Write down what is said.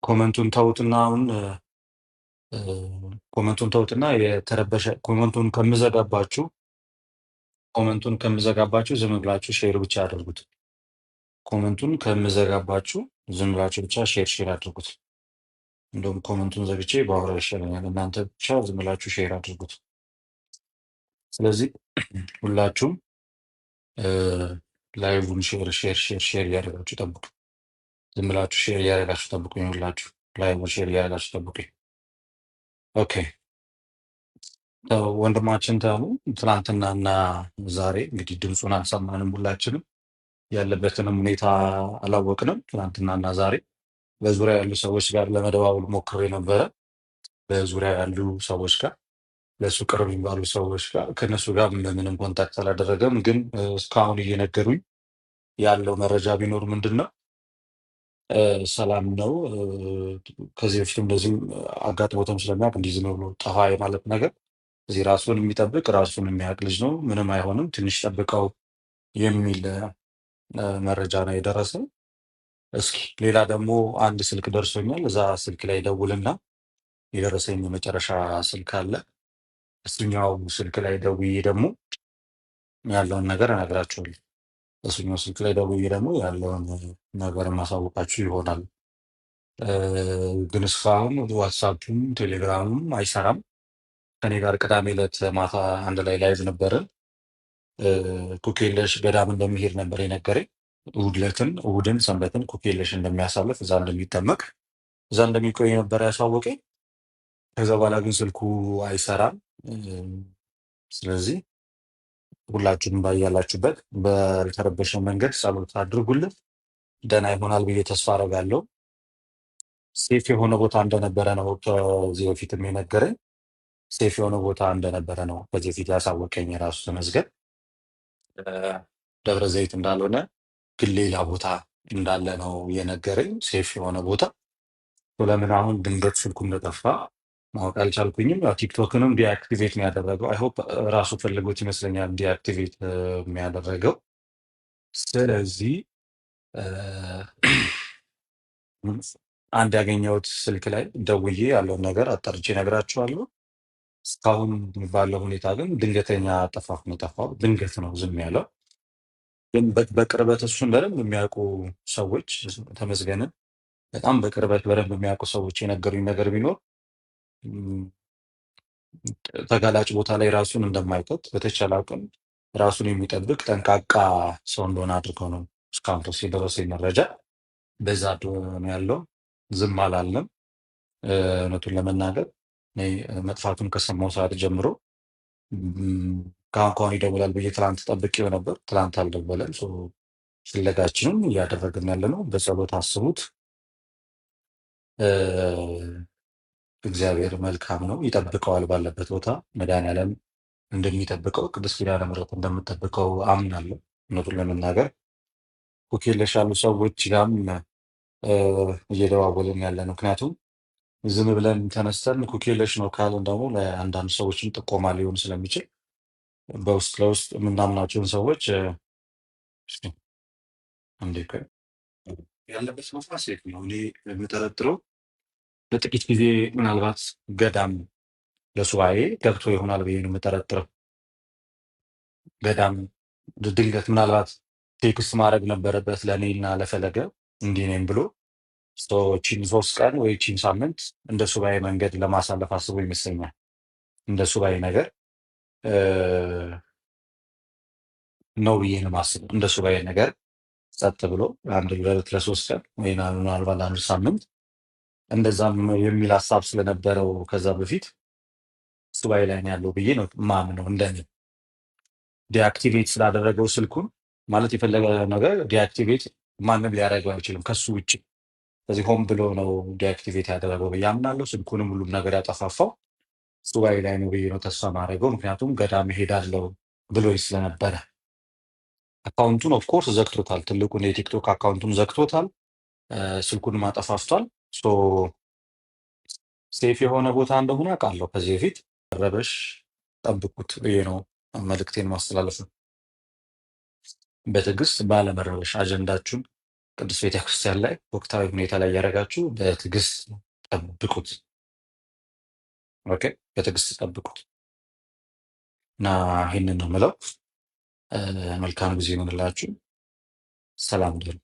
ኮመንቱን ተውትና አሁን ኮመንቱን ተውትና የተረበሸ ኮመንቱን ከምዘጋባችሁ ዝም ብላችሁ ሼር ብቻ አድርጉት። ኮመንቱን ከምዘጋባችሁ ዝም ብላችሁ ብቻ ሼር አድርጉት። እንደውም ኮመንቱን ዘግቼ ባወራ ይሻለኛል። እናንተ ብቻ ዝም ብላችሁ ሼር አድርጉት። ስለዚህ ሁላችሁም ላይቭን ሼር እያደረጋችሁ ጠብቁ። ዝም ብላችሁ ሼር እያደረጋችሁ ጠብቁኝ። ሁላችሁ ላይቭን ሼር እያደረጋችሁ ጠብቁኝ። ኦኬ ወንድማችን ተሙ ትናንትናና ዛሬ እንግዲህ ድምፁን አልሰማንም፣ ሁላችንም ያለበትንም ሁኔታ አላወቅንም። ትናንትናና ዛሬ በዙሪያ ያሉ ሰዎች ጋር ለመደዋወል ሞክሬ ነበረ። በዙሪያ ያሉ ሰዎች ጋር ለእሱ ቅርብ የሚባሉ ሰዎች ጋር ከእነሱ ጋር ምንም ኮንታክት አላደረገም። ግን እስካሁን እየነገሩኝ ያለው መረጃ ቢኖር ምንድን ነው ሰላም ነው። ከዚህ በፊትም እንደዚህም አጋጥሞትም ስለሚያውቅ እንዲህ ዝም ብሎ ጠፋ የማለት ነገር እዚህ ራሱን የሚጠብቅ ራሱን የሚያውቅ ልጅ ነው። ምንም አይሆንም፣ ትንሽ ጠብቀው የሚል መረጃ ነው የደረሰው። እስኪ ሌላ ደግሞ አንድ ስልክ ደርሶኛል። እዛ ስልክ ላይ ደውልና የደረሰኝ የመጨረሻ ስልክ አለ። እሱኛው ስልክ ላይ ደውዬ ደግሞ ያለውን ነገር እነግራችኋለሁ። እሱኛው ስልክ ላይ ደውዬ ደግሞ ያለውን ነገር ማሳወቃችሁ ይሆናል። ግን እስካሁን ዋትሳፕም ቴሌግራምም አይሰራም። ከኔ ጋር ቅዳሜ ዕለት ማታ አንድ ላይ ላይቭ ነበርን። ኩኬለሽ ገዳም እንደሚሄድ ነበር የነገረኝ። እሑድን ሰንበትን ኩኬለሽ እንደሚያሳልፍ እዛ እንደሚጠመቅ እዛ እንደሚቆይ ነበር ያሳወቀኝ። ከዛ በኋላ ግን ስልኩ አይሰራም። ስለዚህ ሁላችሁም ባያላችሁበት በተረበሸ መንገድ ጸሎት አድርጉልን። ደህና ይሆናል ብዬ ተስፋ አደርጋለሁ። ሴፍ የሆነ ቦታ እንደነበረ ነው ከዚህ በፊትም የነገረኝ። ሴፍ የሆነ ቦታ እንደነበረ ነው ከዚህ በፊት ያሳወቀኝ የራሱ ተመዝገብ። ደብረ ዘይት እንዳልሆነ ግን ሌላ ቦታ እንዳለ ነው የነገረኝ። ሴፍ የሆነ ቦታ ለምን አሁን ድንገት ስልኩ እንደጠፋ ማወቅ አልቻልኩኝም። ቲክቶክንም ዲአክቲቬት ነው ያደረገው። አይሆፕ ራሱ ፈልጎት ይመስለኛል ዲአክቲቬት የሚያደረገው። ስለዚህ አንድ ያገኘሁት ስልክ ላይ ደውዬ ያለውን ነገር አጣርቼ እነግራችኋለሁ። እስካሁን ባለው ሁኔታ ግን ድንገተኛ ጠፋፍ ነው የጠፋው። ድንገት ነው ዝም ያለው። ግን በቅርበት እሱን በደንብ የሚያውቁ ሰዎች ተመስገንን በጣም በቅርበት በደንብ የሚያውቁ ሰዎች የነገሩኝ ነገር ቢኖር ተጋላጭ ቦታ ላይ ራሱን እንደማይከት በተቻለ አቅም ራሱን የሚጠብቅ ጠንቃቃ ሰው እንደሆነ አድርገው ነው እስካሁን ድረስ የደረሰኝ መረጃ። በዛ ነው ያለው። ዝም አላልንም። እውነቱን ለመናገር እኔ መጥፋቱን ከሰማሁ ሰዓት ጀምሮ ከአሁን ይደውላል ብዬ ትላንት ጠብቄው ነበር። ትላንት አልደወለም። ፍለጋችንም እያደረግን ያለ ነው። በጸሎት አስቡት። እግዚአብሔር መልካም ነው፣ ይጠብቀዋል። ባለበት ቦታ መድኃኒዓለም እንደሚጠብቀው ቅድስት ኪዳነ ምሕረት እንደምጠብቀው አምናለሁ። እውነቱን ለመናገር ኩኬለሽ ያሉ ሰዎች ጋርም እየደዋወልን ያለ ነው። ምክንያቱም ዝም ብለን ተነስተን ኩኬለሽ ነው ካልን ደግሞ ለአንዳንድ ሰዎችም ጥቆማ ሊሆን ስለሚችል በውስጥ ለውስጥ የምናምናቸውን ሰዎች እንዴ ያለበት ቦታ ሴት ነው። እኔ የምጠረጥረው ለጥቂት ጊዜ ምናልባት ገዳም ለሱባኤ ገብቶ ይሆናል ብዬ ነው የምጠረጥረው። ገዳም ድንገት ምናልባት ቴክስት ማድረግ ነበረበት ለእኔና ለፈለገ እንዲህ ነኝ ብሎ ቺን 3 ቀን ወይ ቺን ሳምንት እንደ ሱባኤ መንገድ ለማሳለፍ አስቦ ይመስለኛል። እንደ ሱባኤ ነገር ነው ብዬ ነው የማስበው። እንደ ሱባኤ ነገር ጸጥ ብሎ አንድ ሁለት ለሶስት ቀን ወይ ምናልባት ለአንድ ሳምንት እንደዛም የሚል ሀሳብ ስለነበረው ከዛ በፊት ሱባኤ ላይ ነው ያለው ብዬ ነው ማምነው። እንደኔ ዲአክቲቬት ስላደረገው ስልኩን ማለት የፈለገ ነገር ዲአክቲቬት ማንም ሊያደርገው አይችልም ከሱ ውጭ። ስለዚህ ሆን ብሎ ነው ዲአክቲቬት ያደረገው ብዬ አምናለሁ። ስልኩንም ሁሉም ነገር ያጠፋፋው ሱባኤ ላይ ነው ብዬ ነው ተስፋ ማድረገው። ምክንያቱም ገዳም እሄዳለሁ ብሎ ስለነበረ አካውንቱን ኦፍኮርስ ዘግቶታል። ትልቁን የቲክቶክ አካውንቱን ዘግቶታል። ስልኩንም አጠፋፍቷል። ሴፍ የሆነ ቦታ እንደሆነ አውቃለሁ። ከዚህ በፊት ረበሽ ጠብቁት ብዬ ነው መልእክቴን ማስተላለፍ ነው። በትዕግስት ባለመረበሽ አጀንዳችሁን ቅዱስ ቤተክርስቲያን ላይ ወቅታዊ ሁኔታ ላይ እያደረጋችሁ በትዕግስት ጠብቁት። ኦኬ፣ በትዕግስት ጠብቁት እና ይህንን ነው ምለው። መልካም ጊዜ ይሆንላችሁ። ሰላም ደሩ